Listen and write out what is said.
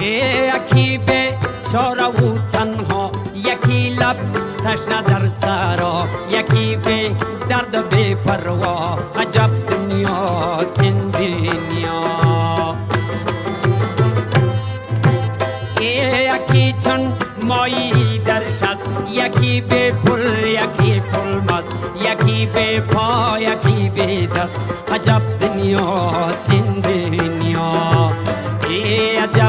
یکی به چاره و تنها، یکی لب تشنه در سرا، یکی به درد و بی پروا. عجب دنیاست این دنیا. یکی چون مایی در شست، یکی به پل، یکی پل مست، یکی به پا، یکی به دست. عجب دنیاست این دنیا. عجب